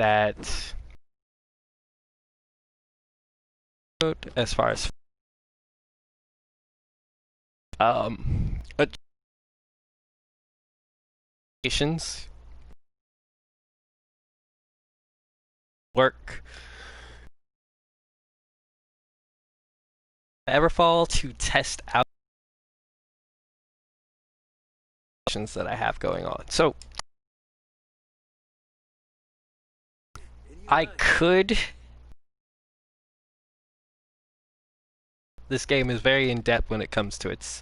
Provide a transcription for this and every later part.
that as far as applications work Everfall to test out that I have going on. So I could. This game is very in depth when it comes to its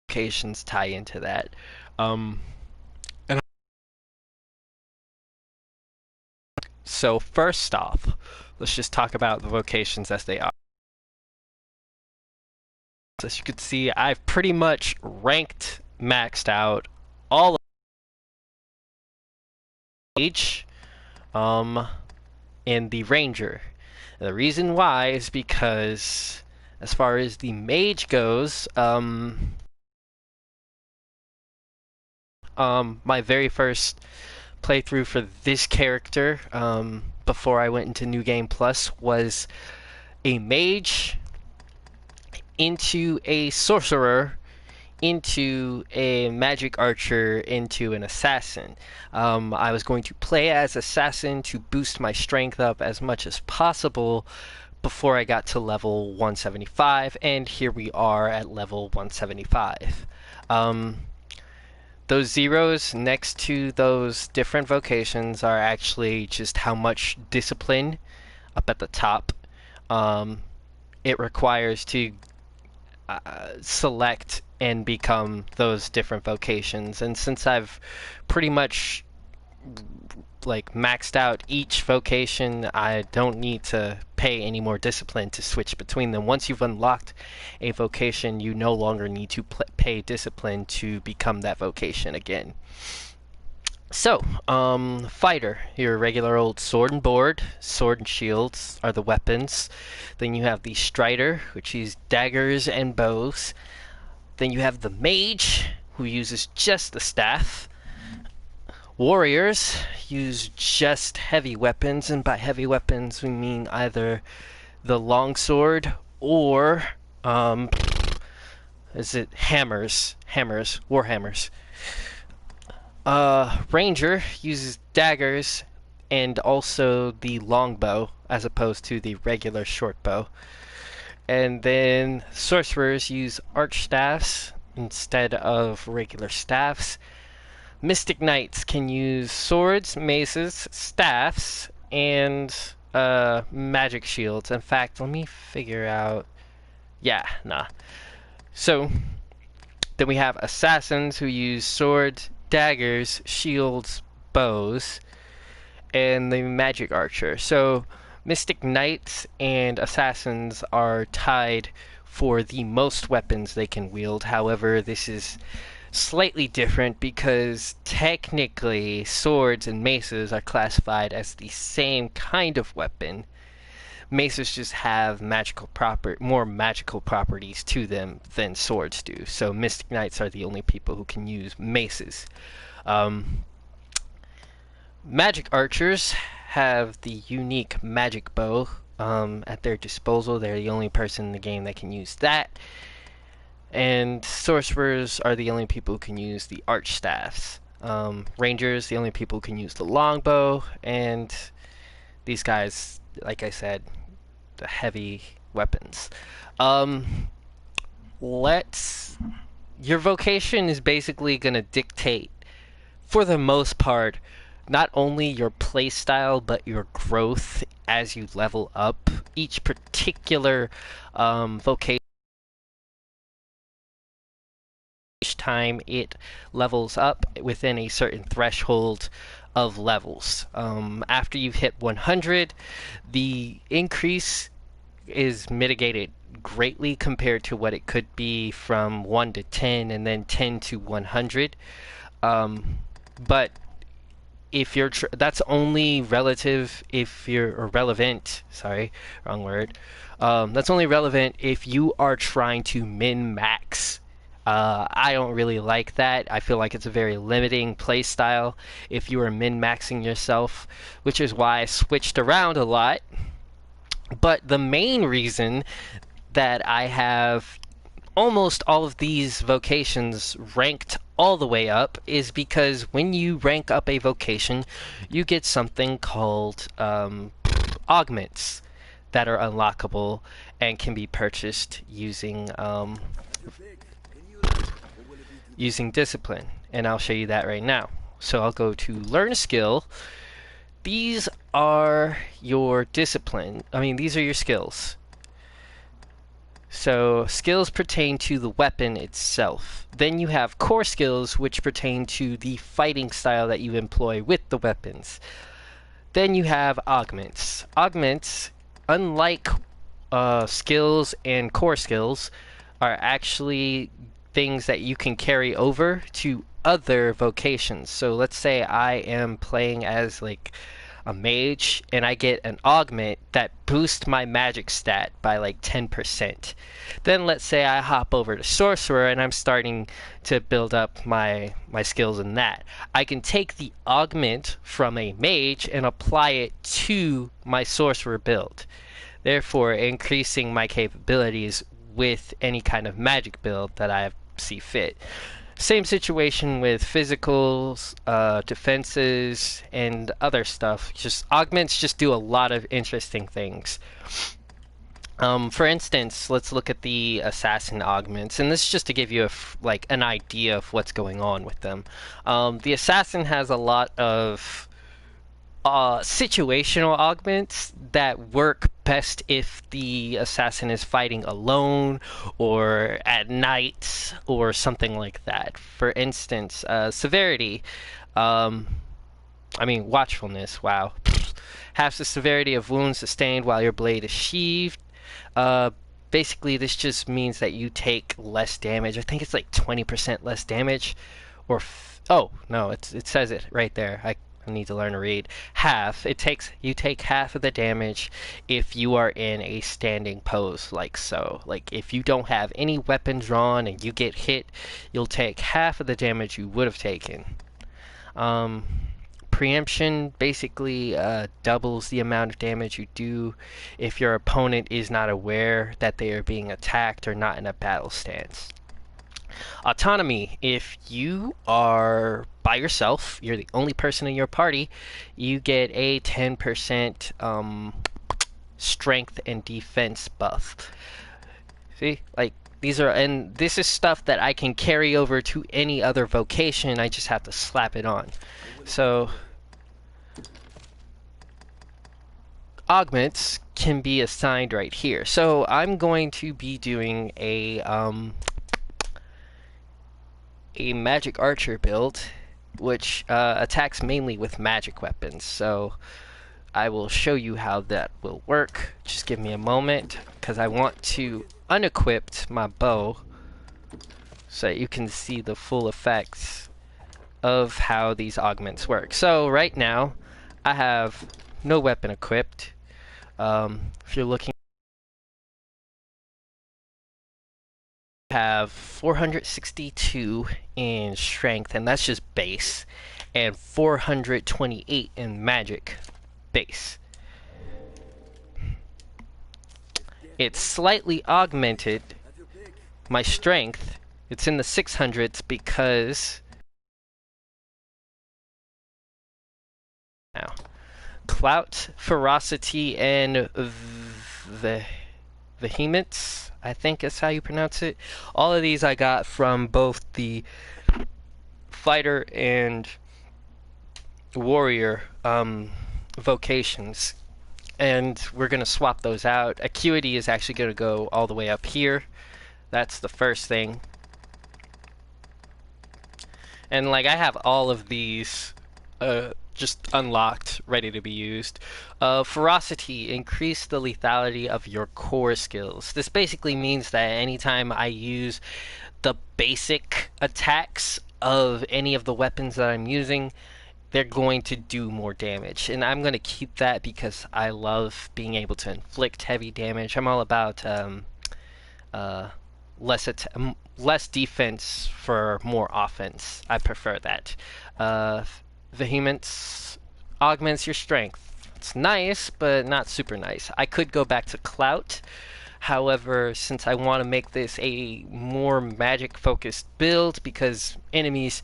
vocations tie into that. And so first off, let's just talk about the vocations as they are. As you can see, I've pretty much maxed out all of each in the Ranger. And the reason why is because as far as the mage goes, my very first playthrough for this character, before I went into New Game Plus, was a mage into a sorcerer into a magic archer into an assassin. I was going to play as assassin to boost my strength up as much as possible before I got to level 175, and here we are at level 175. Those zeros next to those different vocations are actually just how much discipline up at the top it requires to select and become those different vocations. And since I've pretty much like maxed out each vocation, I don't need to pay any more discipline to switch between them. Once you've unlocked a vocation, you no longer need to pay discipline to become that vocation again. So, fighter, your regular old sword and board. Sword and shields are the weapons. Then you have the strider, which uses daggers and bows. Then you have the mage, who uses just the staff. Warriors use just heavy weapons, and by heavy weapons we mean either the longsword or, is it hammers? War hammers. Ranger uses daggers and also the longbow as opposed to the regular short bow. And then sorcerers use arch staffs instead of regular staffs. Mystic knights can use swords, maces, staffs, and magic shields. In fact, let me figure out. So then we have assassins who use swords, daggers, shields, bows, and the magic archer. So Mystic Knights and Assassins are tied for the most weapons they can wield. However, this is slightly different because technically swords and maces are classified as the same kind of weapon. Maces just have more magical properties to them than swords do. So Mystic Knights are the only people who can use maces. Magic archers have the unique magic bow at their disposal. They're the only person in the game that can use that. And sorcerers are the only people who can use the arch staffs. Rangers, the only people who can use the longbow. And these guys, like I said, the heavy weapons. Your vocation is basically going to dictate, for the most part, not only your playstyle, but your growth as you level up. Each particular vocation, each time it levels up within a certain threshold of levels. After you've hit 100, the increase is mitigated greatly compared to what it could be from 1 to 10 and then 10 to 100. But if you're that's only relative if you're or relevant. Sorry, wrong word. That's only relevant if you are trying to min-max I don't really like that. I feel like it's a very limiting play style if you are min-maxing yourself, which is why I switched around a lot. But the main reason that I have almost all of these vocations ranked all the way up is because when you rank up a vocation, you get something called augments that are unlockable and can be purchased using discipline, and I'll show you that right now. So I'll go to learn skill. These are your discipline. These are your skills. So skills pertain to the weapon itself. Then you have core skills, which pertain to the fighting style that you employ with the weapons. Then you have augments. Augments, unlike skills and core skills, are actually things that you can carry over to other vocations. So let's say I am playing as like a mage and I get an augment that boosts my magic stat by like 10%. Then let's say I hop over to sorcerer and I'm starting to build up my skills in that. I can take the augment from a mage and apply it to my sorcerer build, therefore increasing my capabilities with any kind of magic build that I see fit. Same situation with physicals, defenses, and other stuff. Just augments just do a lot of interesting things. For instance, let's look at the assassin augments, and this is just to give you an idea of what's going on with them. The assassin has a lot of situational augments that work best if the assassin is fighting alone or at night or something like that. For instance, severity. Watchfulness. Wow. Halves the severity of wounds sustained while your blade is sheathed. Basically, this just means that you take less damage. I think it's like 20% less damage, or oh no, it says it right there. I need to learn to read. Half. You take half of the damage if you are in a standing pose, like so. Like if you don't have any weapon drawn and you get hit, you'll take half of the damage you would have taken. Preemption basically doubles the amount of damage you do if your opponent is not aware that they are being attacked or not in a battle stance. Autonomy. If you are by yourself, you're the only person in your party, you get a 10% strength and defense buff. See? Like, and this is stuff that I can carry over to any other vocation. I just have to slap it on. So, augments can be assigned right here. So, I'm going to be doing a magic archer build, which attacks mainly with magic weapons. So I will show you how that will work. Just give me a moment, because I want to unequip my bow so that you can see the full effects of how these augments work. So right now I have no weapon equipped. If you're looking, have 462 in strength, and that's just base, and 428 in magic base. It's slightly augmented my strength. It's in the 600s because now clout, ferocity, and vehemence, I think is how you pronounce it. All of these I got from both the fighter and warrior vocations, and we're going to swap those out. Acuity is actually going to go all the way up here. That's the first thing. And like I have all of these just unlocked, ready to be used. Ferocity, increase the lethality of your core skills. This basically means that anytime I use the basic attacks of any of the weapons that I'm using, they're going to do more damage. And I'm going to keep that because I love being able to inflict heavy damage. I'm all about less defense for more offense. I prefer that. Uh, Vehemence augments your strength. It's nice, but not super nice. I could go back to Clout. However, since I want to make this a more magic-focused build, because enemies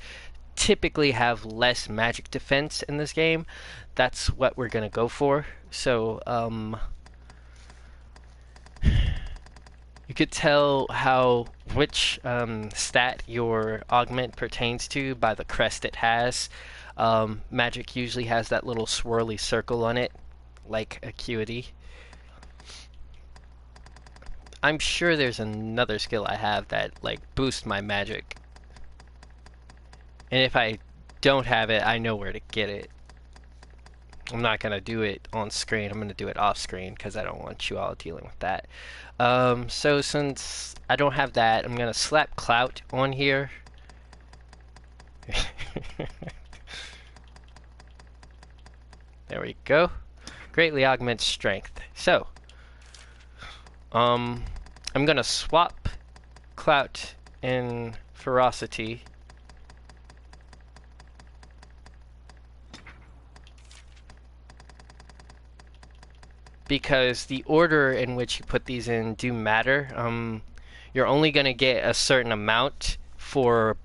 typically have less magic defense in this game, that's what we're going to go for. So, you could tell which stat your augment pertains to by the crest it has. Magic usually has that little swirly circle on it, like Acuity. I'm sure there's another skill I have that like boosts my magic. And if I don't have it, I know where to get it. I'm not going to do it on screen. I'm going to do it off screen because I don't want you all dealing with that. So since I don't have that, I'm going to slap Clout on here. There we go. Greatly augments strength. So, I'm going to swap Clout and Ferocity. Because the order in which you put these in do matter. You're only going to get a certain amount for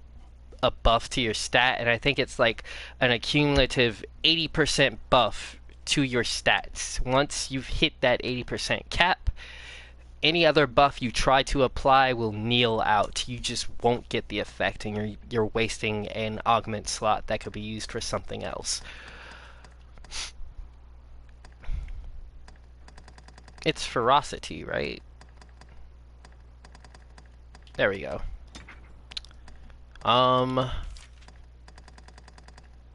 a buff to your stat, and I think it's like an accumulative 80% buff to your stats. Once you've hit that 80% cap, any other buff you try to apply will kneel out. You just won't get the effect, and you're wasting an augment slot that could be used for something else. It's Ferocity, right? There we go.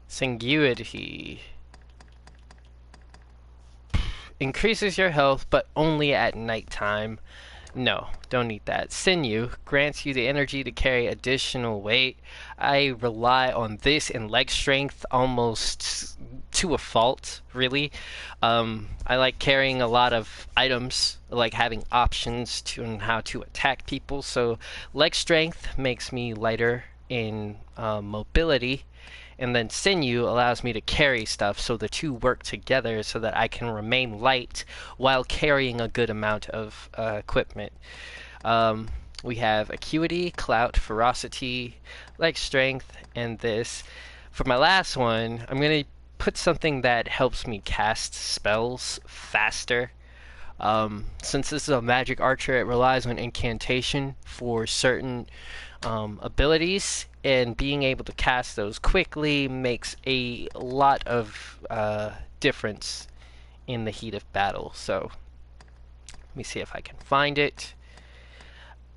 Sanguinity. Increases your health, but only at nighttime. No, don't need that. Sinew grants you the energy to carry additional weight. I rely on this and leg strength almost to a fault, really. I like carrying a lot of items, like having options on how to attack people. So leg strength makes me lighter in mobility. And then sinew allows me to carry stuff, so the two work together so that I can remain light while carrying a good amount of equipment. We have Acuity, Clout, Ferocity, leg strength, and this. For my last one, I'm going to put something that helps me cast spells faster. Since this is a magic archer, it relies on incantation for certain abilities, and being able to cast those quickly makes a lot of difference in the heat of battle. So let me see if I can find it.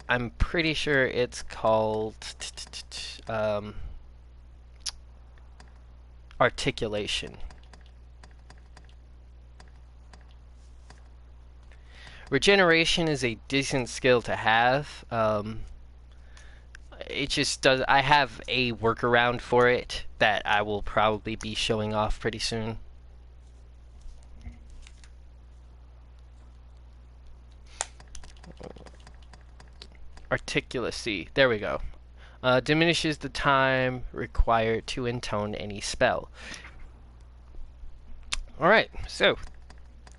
I'm pretty sure it's called articulation. Regeneration is a decent skill to have. It just does. I have a workaround for it that I will probably be showing off pretty soon. Articulacy. There we go. Diminishes the time required to intone any spell. Alright, so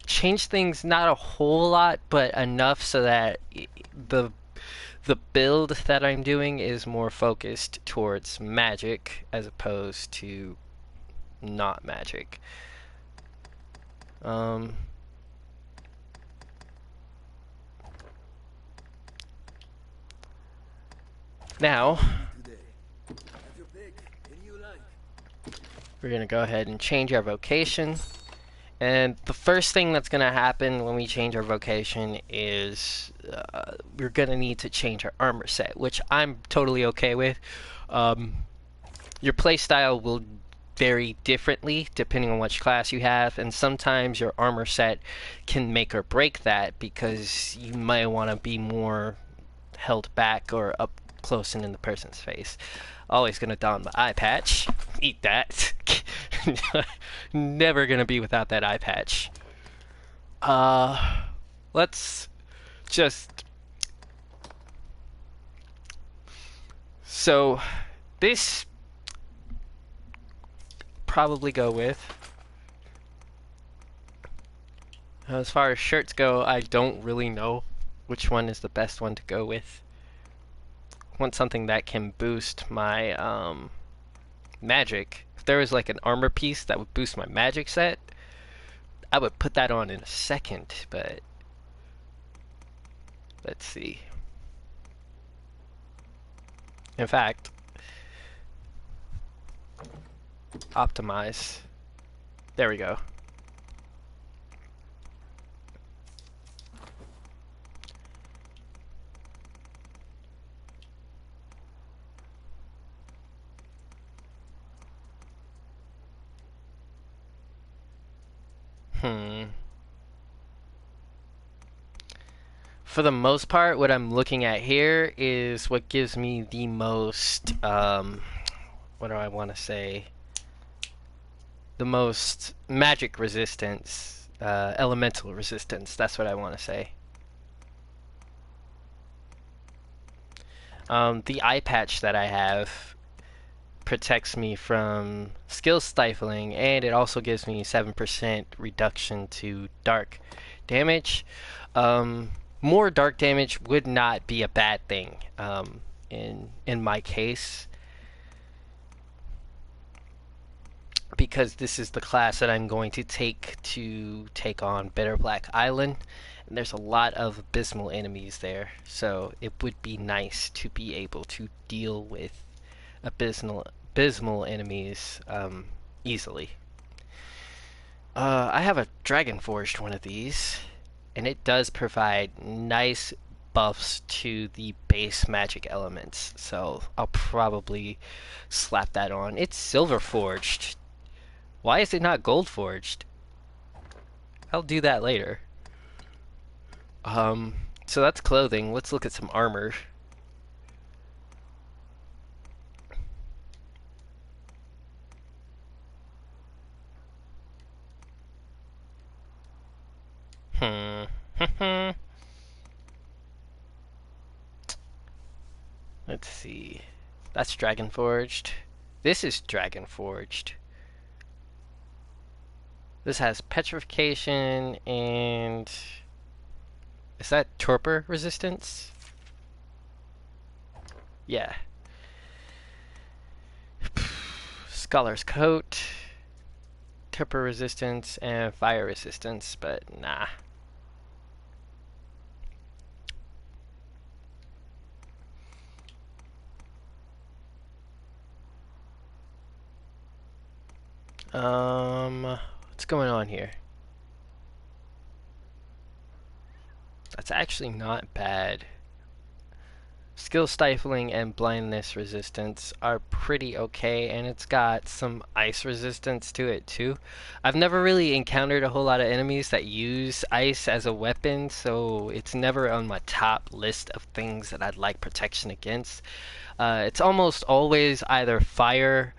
change things not a whole lot, but enough so that the build that I'm doing is more focused towards magic as opposed to not magic. Now, we're going to go ahead and change our vocation. And the first thing that's going to happen when we change our vocation is we're going to need to change our armor set, which I'm totally okay with. Your playstyle will vary differently depending on which class you have, and sometimes your armor set can make or break that because you might want to be more held back or up close and in the person's face. Always gonna don the eye patch. Eat that. Never gonna be without that eye patch. Let's just So this probably go with. As far as shirts go, I don't really know which one is the best one to go with. I want something that can boost my magic. If there was like an armor piece that would boost my magic set, I would put that on in a second, but let's see. In fact, optimize. There we go. For the most part, what I'm looking at here is what gives me the most, what do I want to say? The most magic resistance, elemental resistance. That's what I want to say. The eye patch that I have protects me from skill stifling, and it also gives me 7% reduction to dark damage. More dark damage would not be a bad thing in my case, because this is the class that I'm going to take on Bitter Black Island, and there's a lot of abysmal enemies there, so it would be nice to be able to deal with abysmal enemies easily. I have a Dragon Forged one of these, and it does provide nice buffs to the base magic elements, so I'll probably slap that on. It's Silver Forged. Why is it not Gold Forged? I'll do that later. So that's clothing. Let's look at some armor. Let's see. That's Dragon Forged. This is Dragon Forged. This has petrification and... is that torpor resistance? Yeah. Scholar's Coat, torpor resistance, and fire resistance, but nah. What's going on here? That's actually not bad. Skill stifling and blindness resistance are pretty okay, and it's got some ice resistance to it too. I've never really encountered a whole lot of enemies that use ice as a weapon, so it's never on my top list of things that I'd like protection against. It's almost always either fire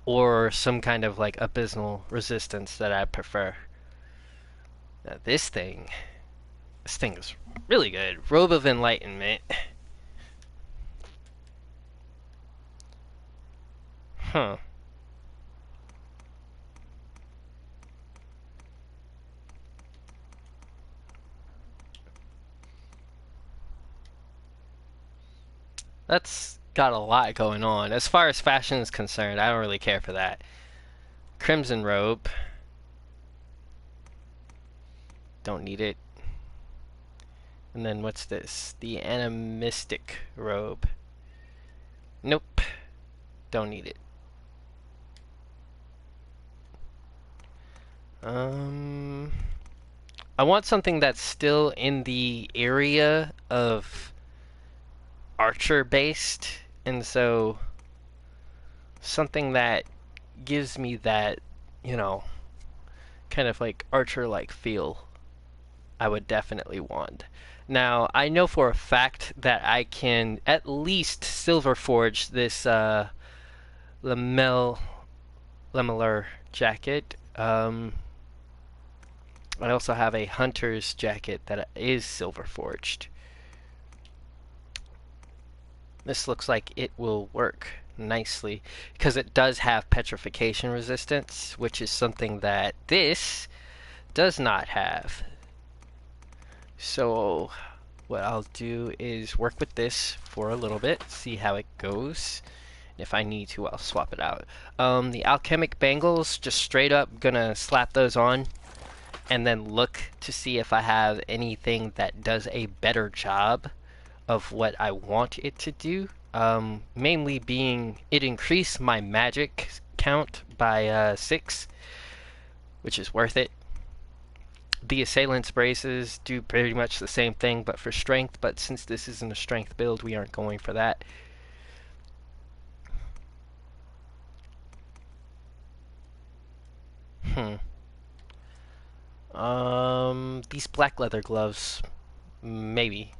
or some kind of like abysmal resistance that I prefer. Now, this thing is really good. Robe of Enlightenment. Huh. That's got a lot going on. As far as fashion is concerned, I don't really care for that. Crimson Robe. Don't need it. And then what's this? The Animistic Robe. Nope. Don't need it. I want something that's still in the area of archer based, and so something that gives me that, you know, kind of like archer like feel, I would definitely want. Now, I know for a fact that I can at least silver forge this lamellar jacket. I also have a hunter's jacket that is silver forged. This looks like it will work nicely because it does have petrification resistance, which is something that this does not have. So what I'll do is work with this for a little bit, see how it goes. If I need to, I'll swap it out. The alchemic bangles, just straight up gonna slap those on and then look to see if I have anything that does a better job of what I want it to do. Mainly being it increased my magic count by 6, which is worth it. The Assailant's Braces do pretty much the same thing, but for strength, but since this isn't a strength build, we aren't going for that. These black leather gloves, maybe.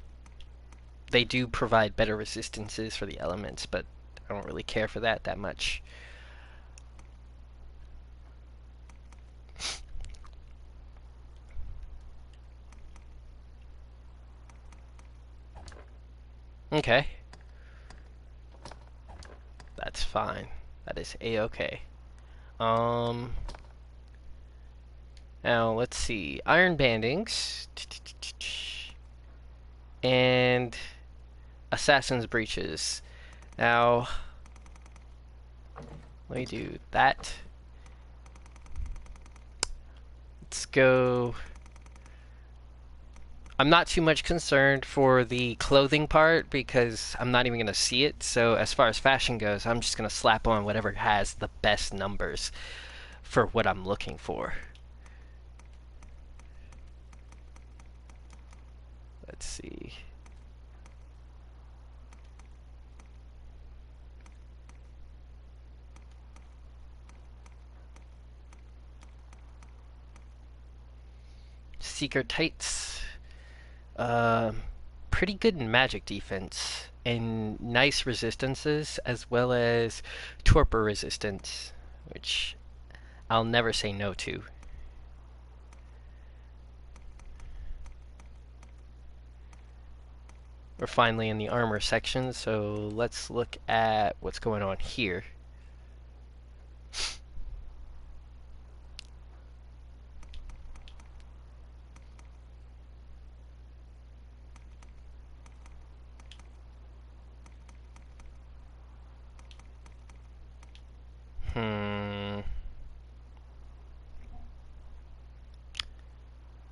They do provide better resistances for the elements, but I don't really care for that much. Okay. That's fine. That is a-okay. Now let's see. Iron bandings. And Assassin's breeches. Now let me do that. Let's go. I'm not too much concerned for the clothing part because I'm not even going to see it. So as far as fashion goes, I'm just going to slap on whatever has the best numbers for what I'm looking for. Let's see. Seeker tights. Pretty good in magic defense and nice resistances as well as torpor resistance, which I'll never say no to. We're finally in the armor section, so let's look at what's going on here.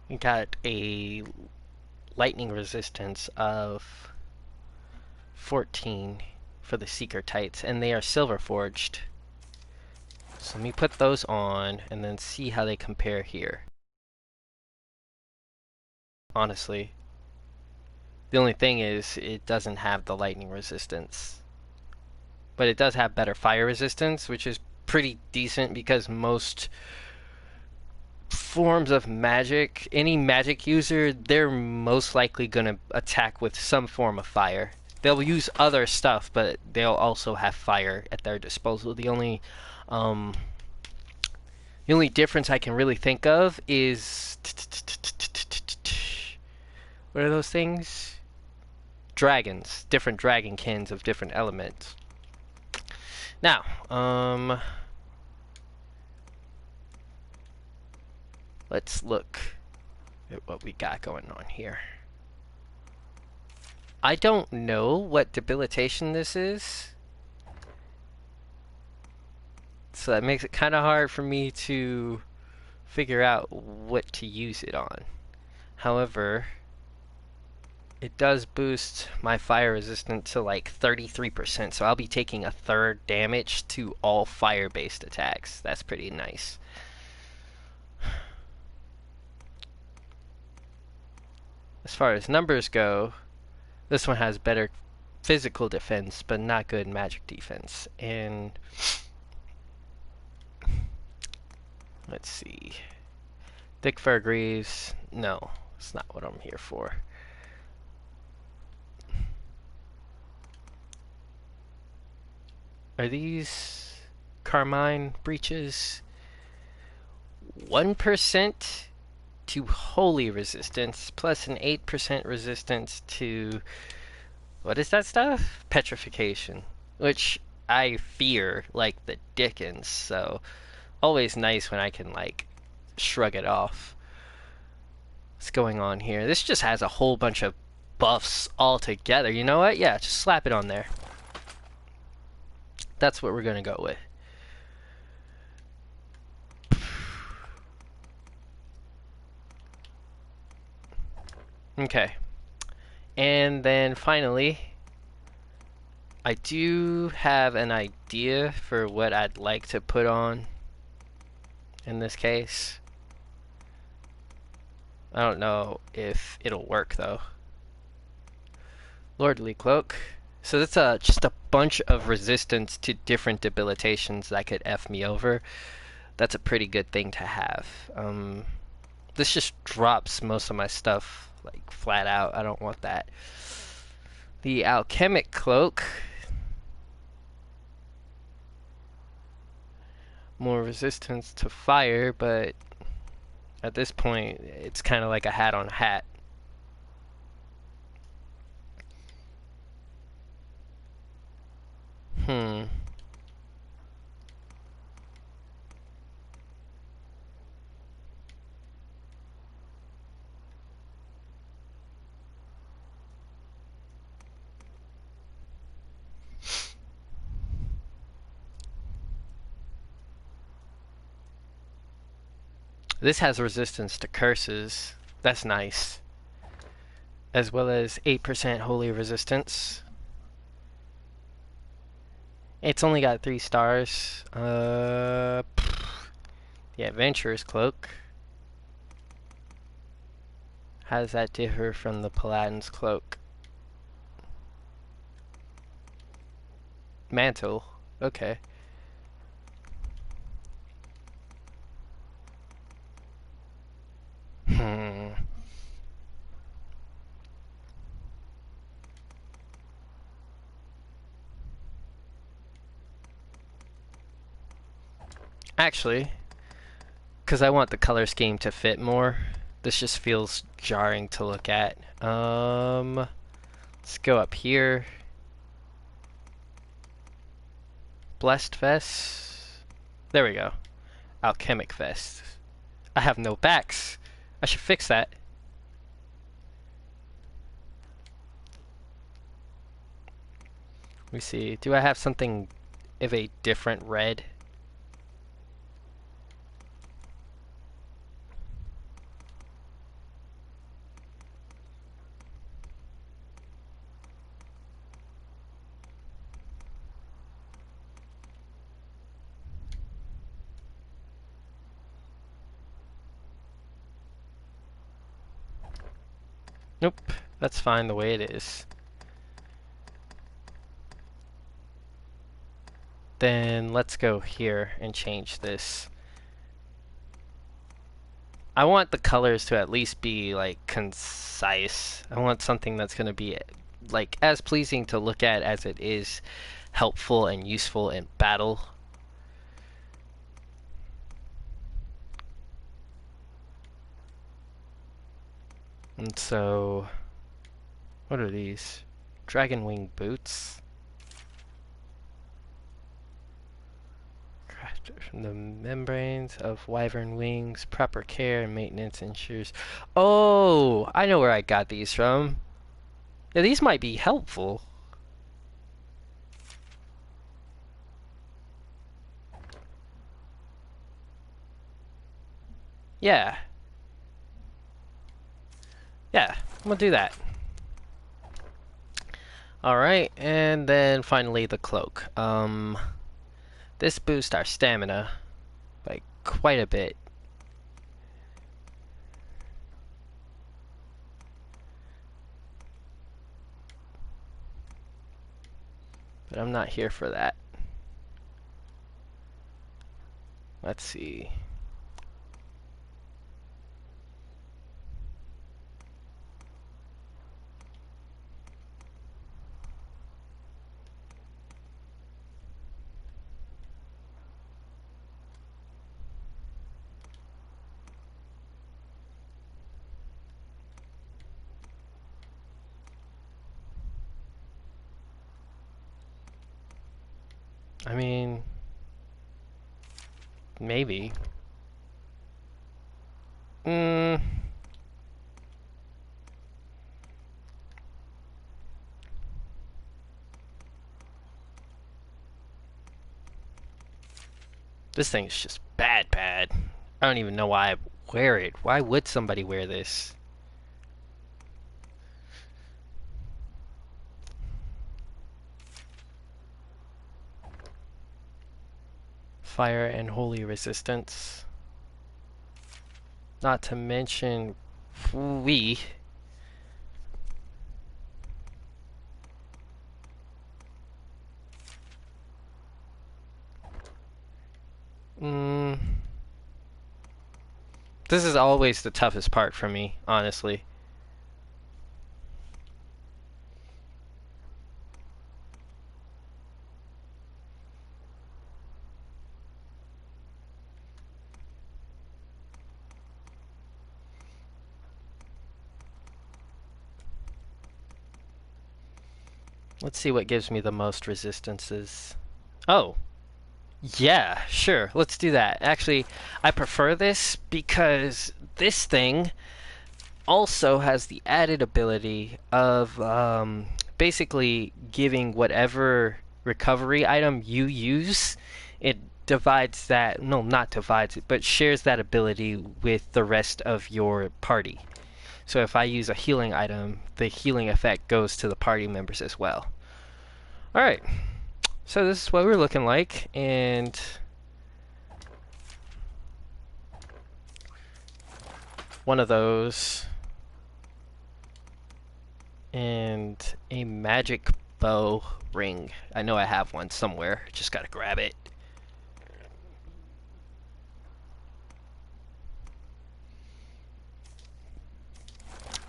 We got a lightning resistance of 14 for the Seeker Tights, and they are silver forged. So let me put those on and then see how they compare here. Honestly, the only thing is it doesn't have the lightning resistance. But it does have better fire resistance, which is pretty decent because most forms of magic, any magic user, they're most likely going to attack with some form of fire. They'll use other stuff, but they'll also have fire at their disposal. The only difference I can really think of is what are those things? Dragons, different dragonkins of different elements. Now, let's look at what we got going on here. I don't know what debilitation this is, so that makes it kind of hard for me to figure out what to use it on. However, it does boost my fire resistance to like 33%, so I'll be taking a third damage to all fire-based attacks. That's pretty nice. As far as numbers go, this one has better physical defense, but not good magic defense. And let's see. Thick fur greaves. No, it's not what I'm here for. Are these carmine breeches? 1% to holy resistance, plus an 8% resistance to What is that stuff? Petrification. Which I fear like the dickens, so always nice when I can, like, shrug it off. What's going on here? This just has a whole bunch of buffs all together. You know what? Yeah, just slap it on there. That's what we're gonna go with. Okay. And then finally, I do have an idea for what I'd like to put on in this case. I don't know if it'll work though. Lordly Cloak. So that's just a bunch of resistance to different debilitations that could F me over. That's a pretty good thing to have. This just drops most of my stuff, like, flat out. I don't want that. The Alchemic Cloak. More resistance to fire, but at this point, it's kind of like a hat on a hat. This has resistance to curses. That's nice. As well as 8% holy resistance. It's only got 3 stars. The Adventurer's Cloak. How does that differ from the Paladin's Cloak? Mantle. Okay. Actually, because I want the color scheme to fit more, this just feels jarring to look at. Let's go up here. Blessed Vest. There we go. Alchemic Vest. I have no backs. I should fix that. Let me see. Do I have something of a different red? Nope. That's fine the way it is. Then let's go here and change this. I want the colors to at least be, like, concise. I want something that's going to be, like, as pleasing to look at as it is helpful and useful in battle. And so, what are these? Dragon wing boots. Crafted from the membranes of wyvern wings. Proper care and maintenance ensures. Oh, I know where I got these from. Yeah, these might be helpful. Yeah. Yeah, I'm gonna do that. Alright, and then finally the cloak. This boosts our stamina by quite a bit. But I'm not here for that. Let's see. I mean, maybe. Mm. This thing is just bad, bad. I don't even know why I wear it. Why would somebody wear this? Fire and holy resistance. Not to mention, we. Mm. This is always the toughest part for me, honestly. Let's see what gives me the most resistances. Oh, yeah, sure. Let's do that. Actually, I prefer this because this thing also has the added ability of basically giving whatever recovery item you use, it divides that, no, not divides it, but shares that ability with the rest of your party. So if I use a healing item, the healing effect goes to the party members as well. Alright, so this is what we're looking like, and one of those, and a magic bow ring. I know I have one somewhere, just gotta grab it.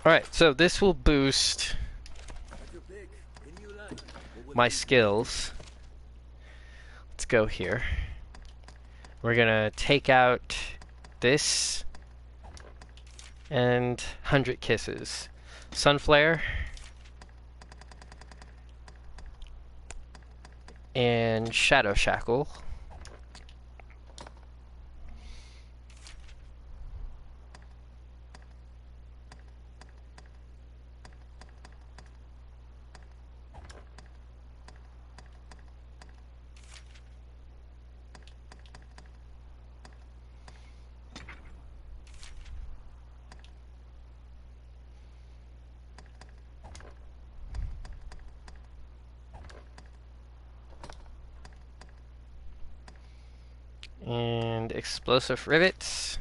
Alright, so this will boost my skills. Let's go here. We're gonna take out this and 100 kisses. Sunflare and Shadow Shackle. And explosive rivets.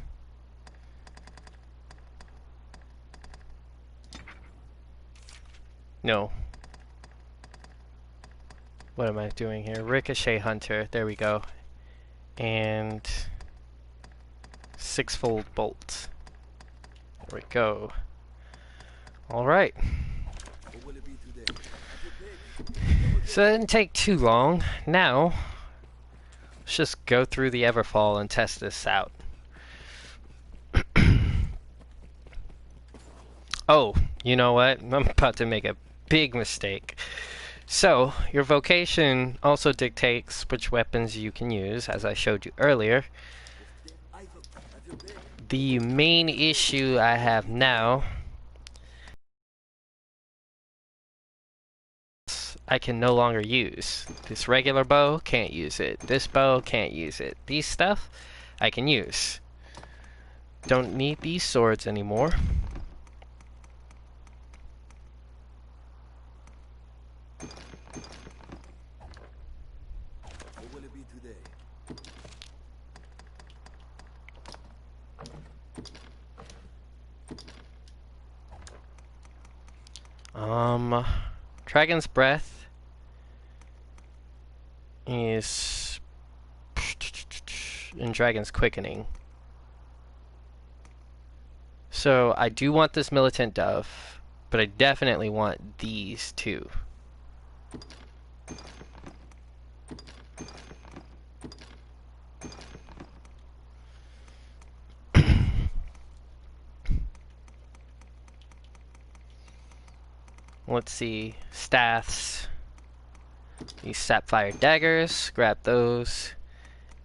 No. What am I doing here? Ricochet Hunter. There we go. And six-fold bolt. There we go. Alright. So that didn't take too long. Now, let's just go through the Everfall and test this out. Oh, you know what? I'm about to make a big mistake. So, your vocation also dictates which weapons you can use, as I showed you earlier. The main issue I have now, I can no longer use. This regular bow, can't use it. This bow, can't use it. These stuff, I can use. Don't need these swords anymore. Dragon's Breath is in Dragon's Quickening. So I do want this Militant Dove, but I definitely want these two. Let's see, Staths. These sapphire daggers, grab those.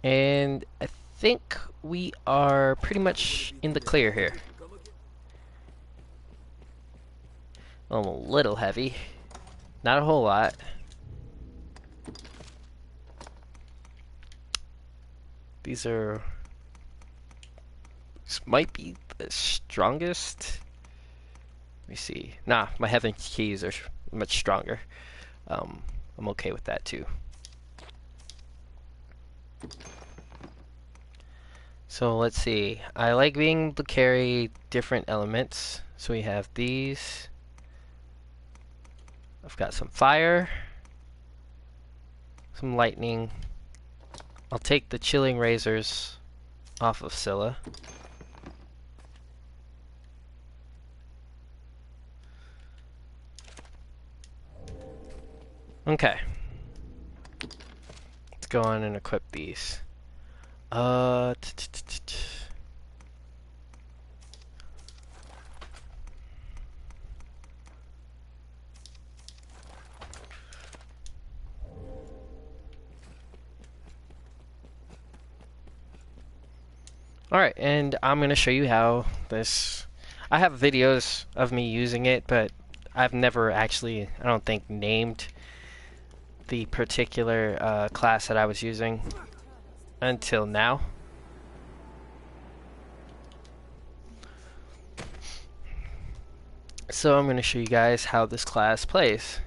And I think we are pretty much in the clear here. I'm a little heavy. Not a whole lot. These are... This might be the strongest. Let me see. Nah, my heaven keys are much stronger. I'm okay with that too. So let's see. I like being able to carry different elements. So we have these. I've got some fire, some lightning. I'll take the chilling razors off of Scylla. Okay. Let's go on and equip these. Alright, and I'm going to show you how this... I have videos of me using it, but I've never actually, I don't think, named the particular class that I was using until now. So I'm going to show you guys how this class plays.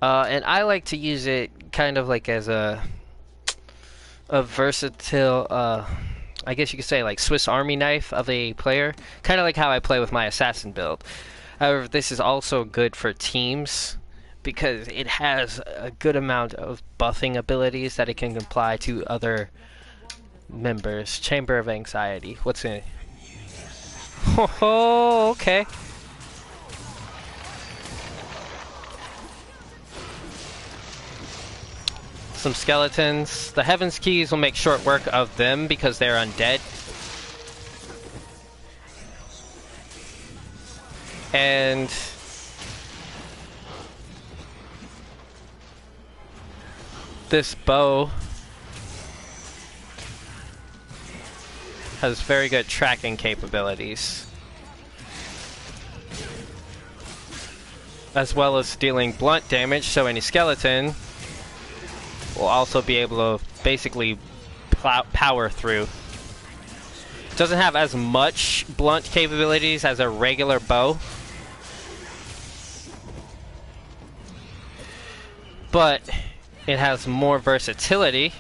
And I like to use it kind of like as a versatile, I guess you could say like Swiss Army knife of a player. Kind of like how I play with my assassin build. However, this is also good for teams because it has a good amount of buffing abilities that it can apply to other members. Chamber of Anxiety. What's in it? Oh, okay. Some skeletons. The Heaven's Keys will make short work of them because they're undead. And this bow has very good tracking capabilities, as well as dealing blunt damage, so any skeleton will also be able to basically power through. It doesn't have as much blunt capabilities as a regular bow, but it has more versatility,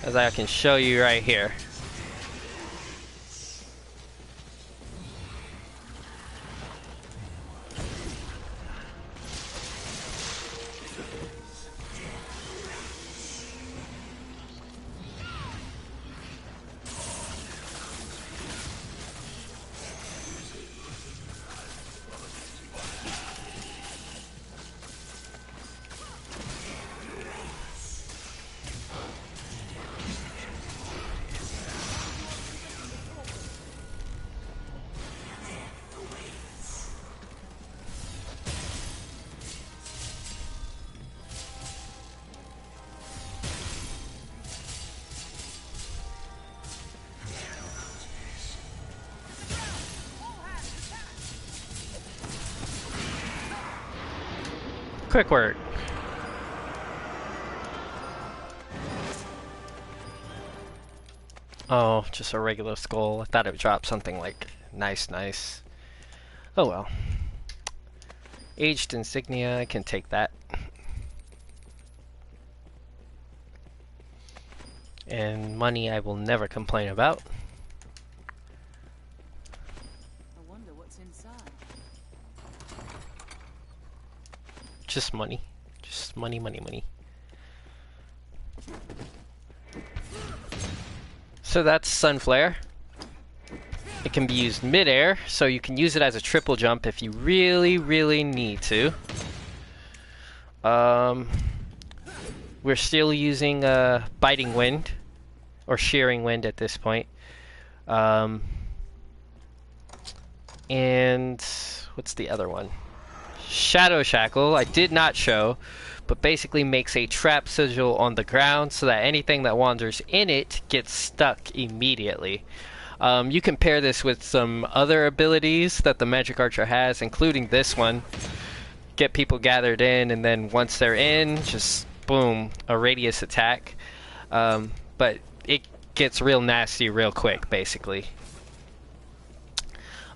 as I can show you right here. Quick work. Oh, just a regular skull. I thought it would drop something like nice. Oh well. Aged insignia, I can take that. And money I will never complain about. I wonder what's inside. Just money. Just money. So that's Sunflare. It can be used mid-air, so you can use it as a triple jump if you really need to. We're still using Biting Wind, or Shearing Wind at this point. And what's the other one? Shadow Shackle, I did not show, but basically makes a trap sigil on the ground so that anything that wanders in it gets stuck immediately. You can pair this with some other abilities that the Magic Archer has, including this one. Get people gathered in, and then once they're in, just boom, a radius attack. But it gets real nasty real quick, basically.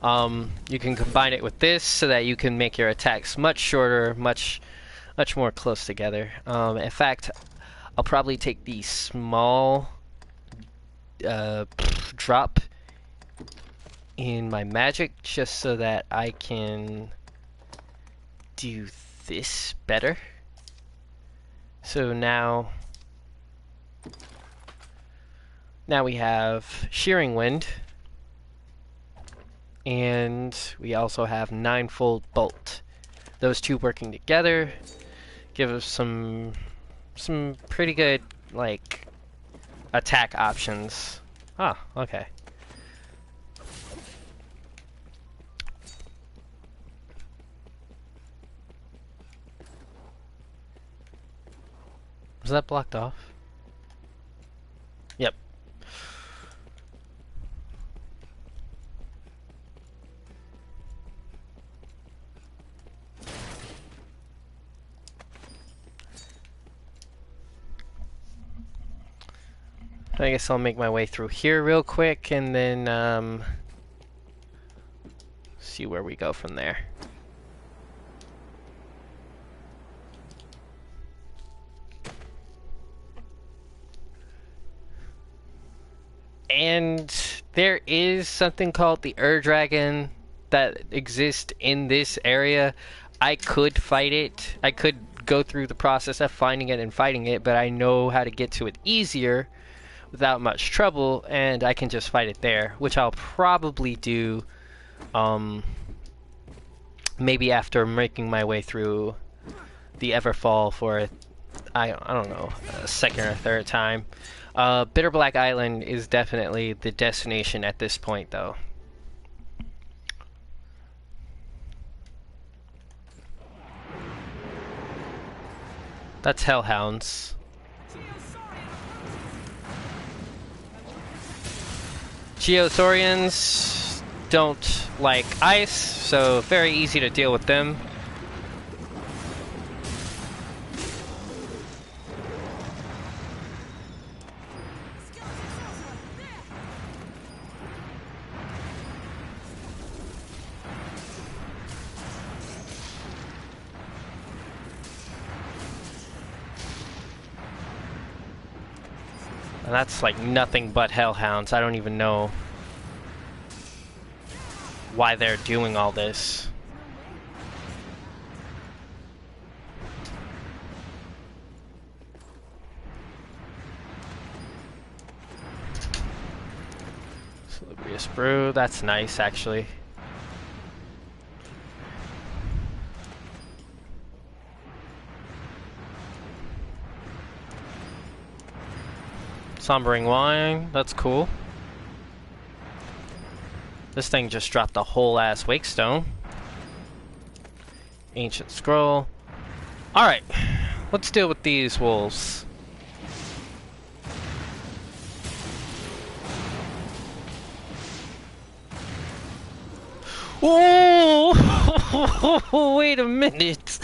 You can combine it with this so that you can make your attacks much shorter, much more close together. In fact, I'll probably take the small drop in my magic just so that I can do this better. So now we have Shearing Wind, and we also have Ninefold Bolt. Those two working together give us some pretty good like attack options. Ah, okay. Was that blocked off? Yep. I guess I'll make my way through here real quick and then see where we go from there. And there is something called the Dragon that exists in this area. I could fight it. I could go through the process of finding it and fighting it, but I know how to get to it easier without much trouble, and I can just fight it there, which I'll probably do maybe after making my way through the Everfall for I don't know, a second or third time. Bitter Black Island is definitely the destination at this point, though. That's Hellhounds. Geosaurians don't like ice, so very easy to deal with them. And that's like nothing but Hellhounds. I don't even know why they're doing all this. Salubrious Brew, that's nice actually. Sombering Wine, that's cool. This thing just dropped a whole ass Wakestone. Ancient Scroll. Alright, let's deal with these wolves. Oh, wait a minute.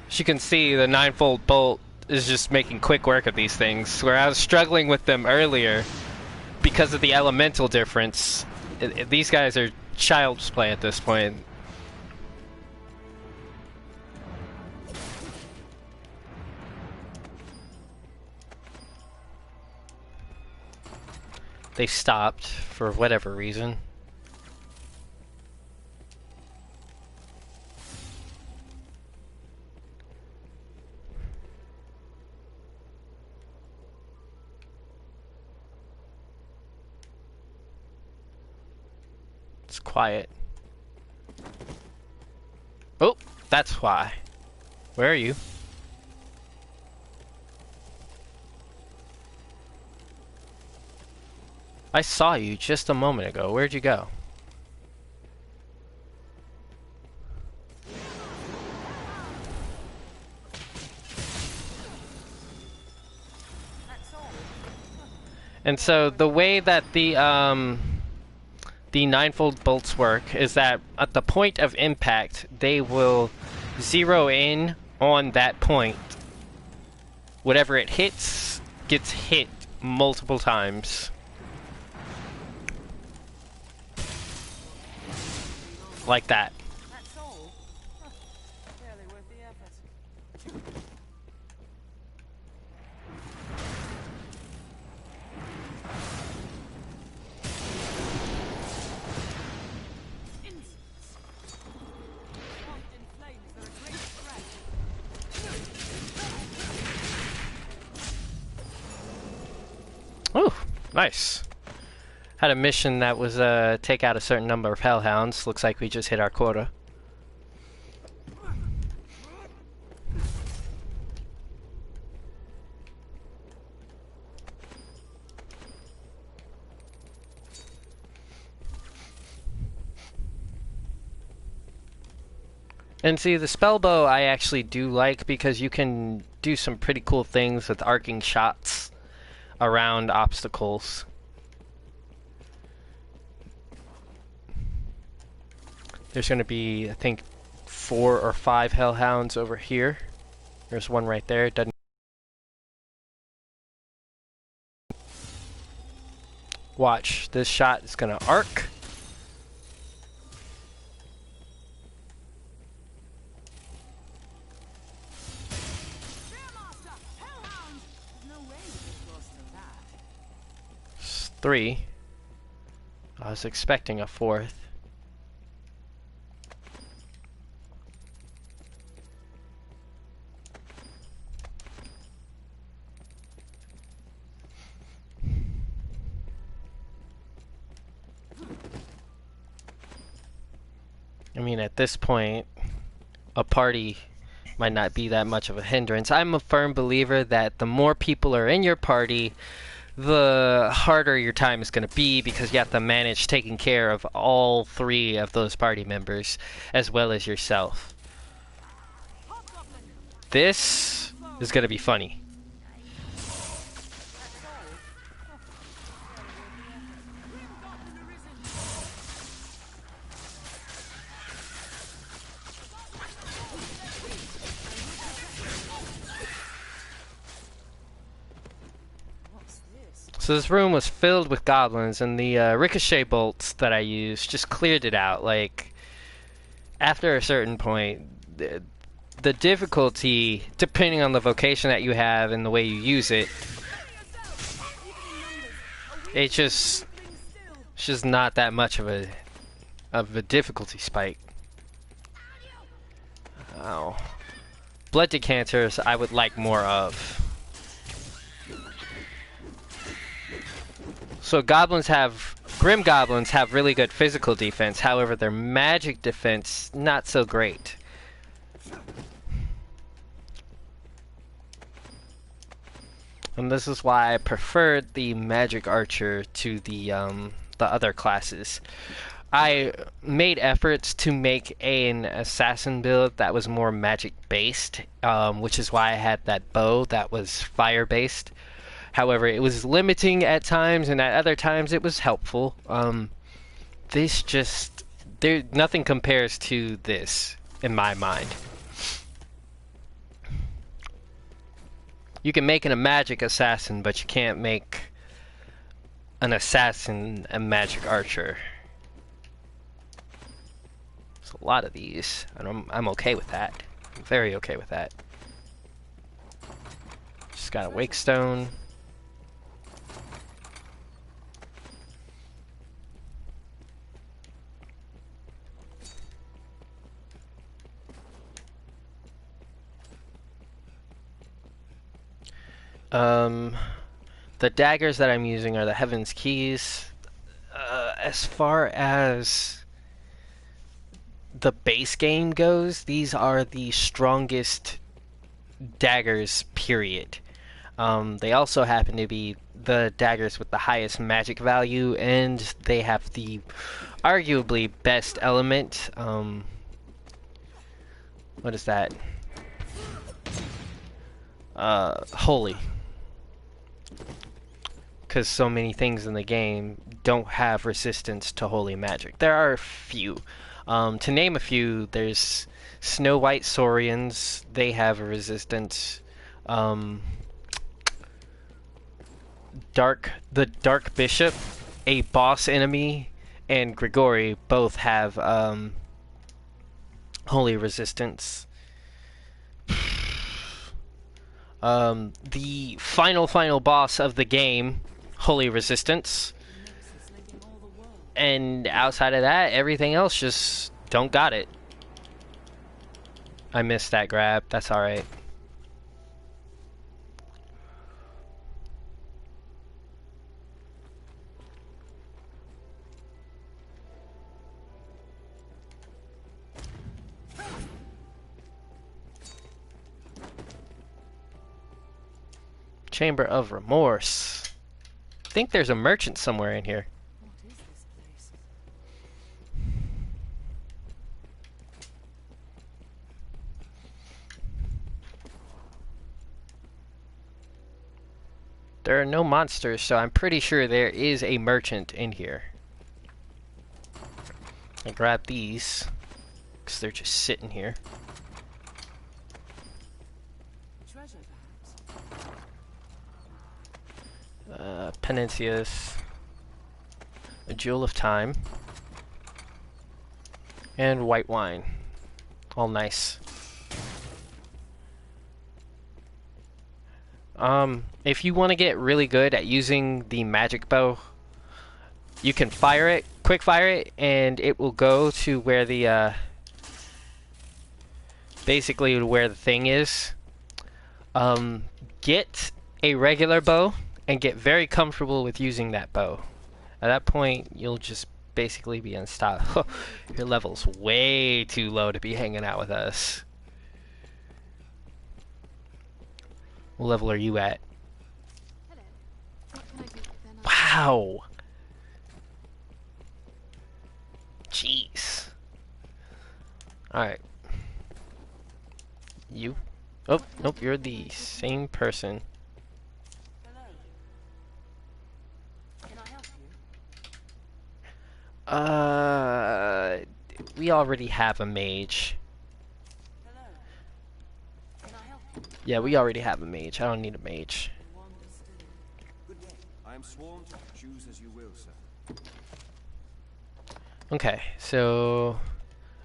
As you can see, the Ninefold Bolt is just making quick work of these things, where I was struggling with them earlier because of the elemental difference. These guys are child's play at this point. They stopped for whatever reason. It's quiet. Oh, that's why. Where are you? I saw you just a moment ago. Where'd you go? That's all. And so the way that the ninefold bolts work is that at the point of impact, they will zero in on that point. Whatever it hits gets hit multiple times. Like that. That's all. Barely worth the effort. Insects. Conked in flames, they're a great threat. Ooh, nice. Had a mission that was take out a certain number of hellhounds. Looks like we just hit our quota. And see, the spell bow I actually do like because you can do some pretty cool things with arcing shots around obstacles. There's going to be, I think, 4 or 5 hellhounds over here. There's one right there. It doesn't. Watch, this shot is going to arc. Spearmaster! Hellhounds! There's no way we get close to that. It's 3. I was expecting a 4th. I mean, at this point, a party might not be that much of a hindrance. I'm a firm believer that the more people are in your party, the harder your time is going to be because you have to manage taking care of all 3 of those party members as well as yourself. This is going to be funny. That's all. Barely worth the effort. Grim Goblin Arisen! What's this? So this room was filled with goblins, and the ricochet bolts that I used just cleared it out. Like, after a certain point, the difficulty, depending on the vocation that you have and the way you use it, it just it's just not that much of a difficulty spike. Oh, blood decanters I would like more of. So Grim Goblins have really good physical defense, however their magic defense not so great. And this is why I preferred the magic archer to the other classes. I made efforts to make an assassin build that was more magic based, which is why I had that bow that was fire based. However, it was limiting at times, and at other times it was helpful. Nothing compares to this in my mind. You can make a magic assassin, but you can't make an assassin a magic archer. There's a lot of these, and I'm okay with that. I'm very okay with that. Just got a wake stone. The daggers that I'm using are the Heaven's Keys. As far as the base game goes, these are the strongest daggers, period. They also happen to be the daggers with the highest magic value, and they have the arguably best element. What is that? Holy. Because so many things in the game don't have resistance to holy magic. There are a few. To name a few, there's Snow White Saurians. They have a resistance. The Dark Bishop, a boss enemy, and Grigori both have holy resistance. The final boss of the game, holy resistance. And outside of that, everything else just don't got it. I missed that grab. That's alright. Chamber of Remorse. I think there's a merchant somewhere in here. What is this place? There are no monsters, so I'm pretty sure there is a merchant in here. I grab these, because they're just sitting here. Treasure, perhaps? Penantius. A Jewel of Time. And white wine. All nice. If you want to get really good at using the magic bow, you can fire it, quick fire it, and it will go to where the, basically where the thing is. Get a regular bow and get very comfortable with using that bow. At that point, you'll just basically be unstoppable. Your level's way too low to be hanging out with us. What level are you at? Hello. What can I do? Then Wow! Jeez. Alright. You? Oh, nope, you're the same person. Hello. Can I help you? We already have a mage. Hello. Can I help you? Yeah, we already have a mage. I don't need a mage. Understood. Good day. I am sworn to choose as you will, sir. Okay, so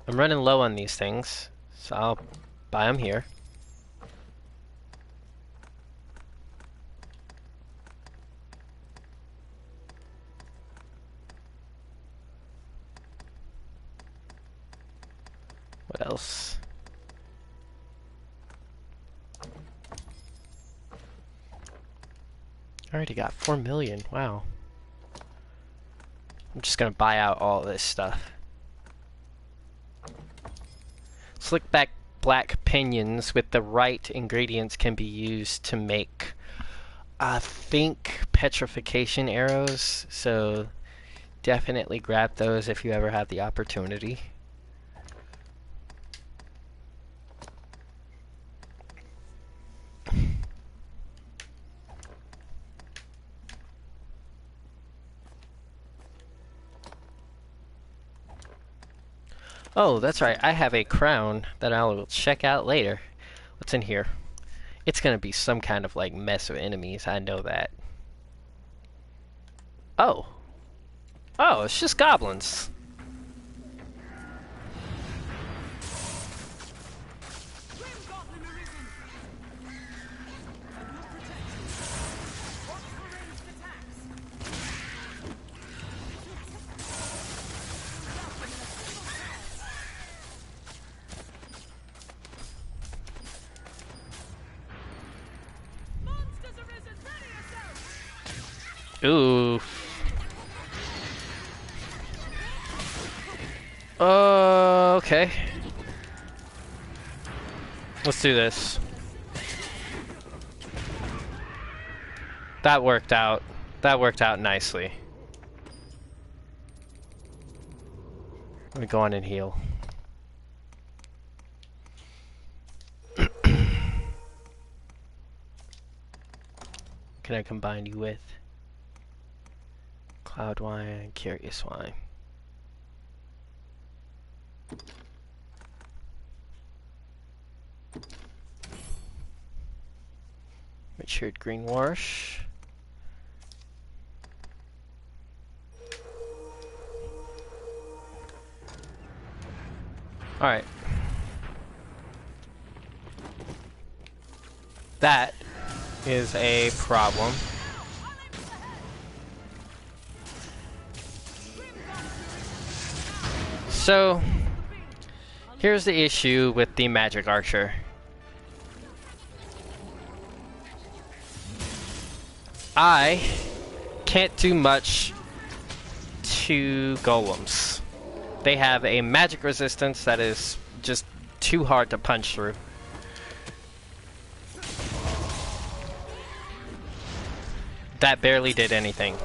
I'm running low on these things, so I'll buy them here. What else? I already got 4 million. Wow. I'm just gonna buy out all this stuff. Slickback black pinions with the right ingredients can be used to make, I think, petrification arrows. So definitely grab those if you ever have the opportunity. Oh, that's right. I have a crown that I will check out later. What's in here? It's gonna be some kind of like mess of enemies. I know that. Oh. Oh, it's just goblins. Grim Goblin Arisen! I will protect you. Watch for ranged attacks. Monsters arisen! Ready yourself! Ooh. Okay. Let's do this. That worked out. That worked out nicely. Let me go on and heal. Can I combine you with Cloud Wine, Curious Wine? Matured Green Wash. Alright. That is a problem. So, here's the issue with the Magic Archer. I can't do much to golems. They have a magic resistance that is just too hard to punch through. That barely did anything.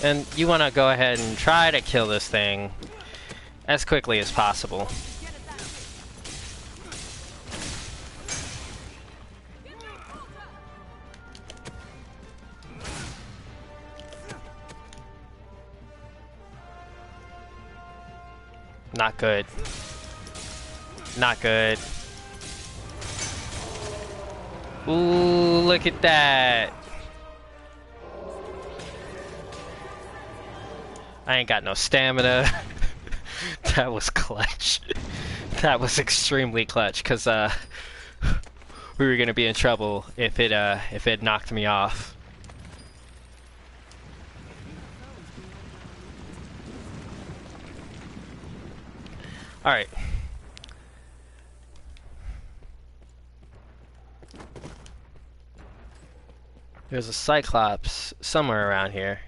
And you want to go ahead and try to kill this thing as quickly as possible. Not good. Not good. Ooh, look at that. I ain't got no stamina. That was clutch. That was extremely clutch, because we were gonna be in trouble if it knocked me off. All right. There's a Cyclops somewhere around here.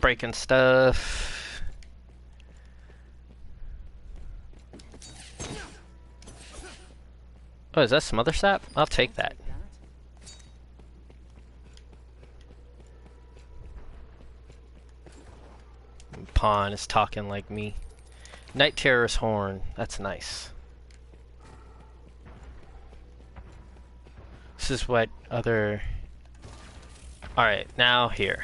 Breaking stuff. Oh, is that some other sap? I'll take that. Pawn is talking like me. Night Terror's Horn. That's nice. This is what other... Alright, now here.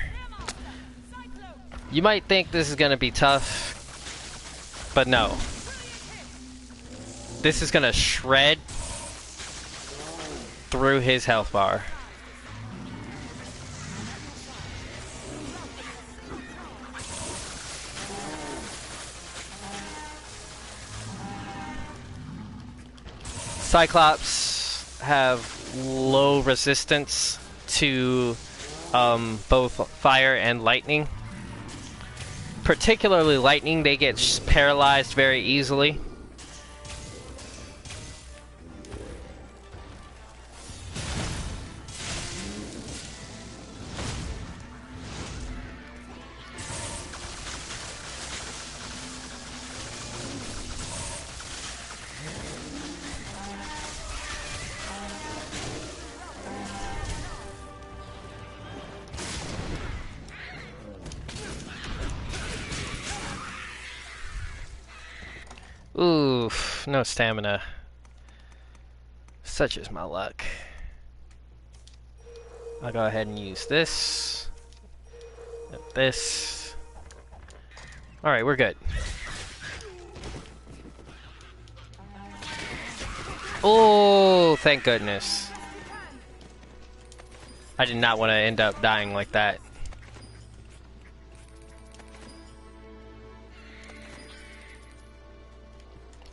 You might think this is gonna be tough, but no. This is gonna shred through his health bar. Cyclops have low resistance to both fire and lightning. Particularly lightning, they get paralyzed very easily. Oof, no stamina. Such is my luck. I'll go ahead and use this. This. Alright, we're good. Oh, thank goodness. I did not want to end up dying like that.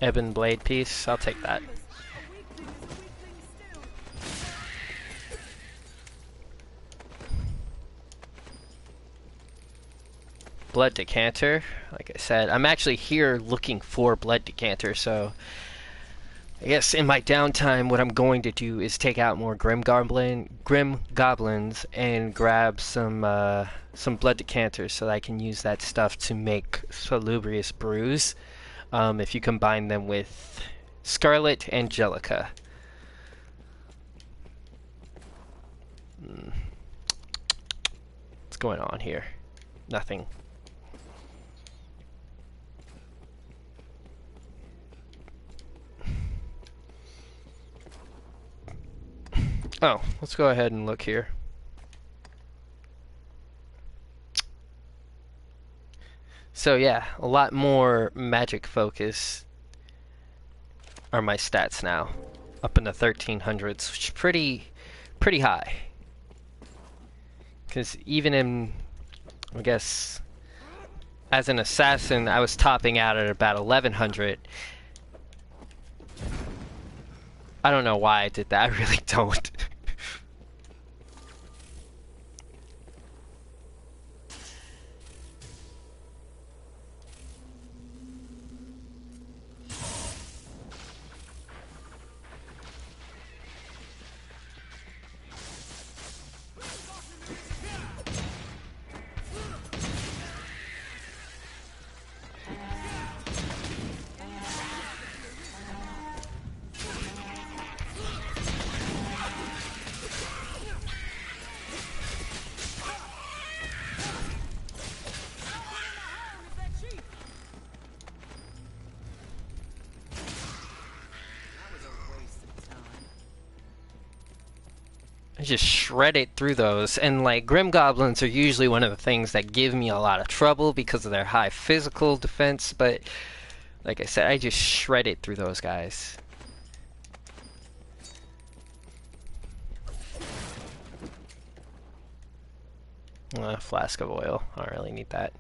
Ebon blade piece, I'll take that. Blood decanter, like I said, I'm actually here looking for blood decanter, so I guess in my downtime what I'm going to do is take out more grim goblins and grab some blood decanters so that I can use that stuff to make salubrious brews if you combine them with Scarlet Angelica. What's going on here? Nothing. Oh, let's go ahead and look here. So yeah, a lot more magic focus are my stats now. Up in the 1300s, which is pretty high. Because even in, I guess, as an assassin, I was topping out at about 1100. I don't know why I did that, I really don't. I just shredded through those, and like Grim Goblins are usually one of the things that give me a lot of trouble because of their high physical defense, but like I said, I just shredded through those guys. Flask of oil, I don't really need that.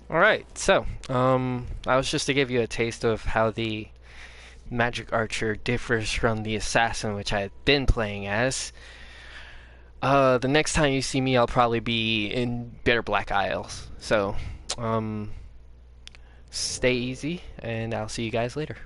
Alright, so, that was just to give you a taste of how the Magic Archer differs from the Assassin, which I've been playing as. The next time you see me, I'll probably be in Bitter Black Isles. So, stay easy, and I'll see you guys later.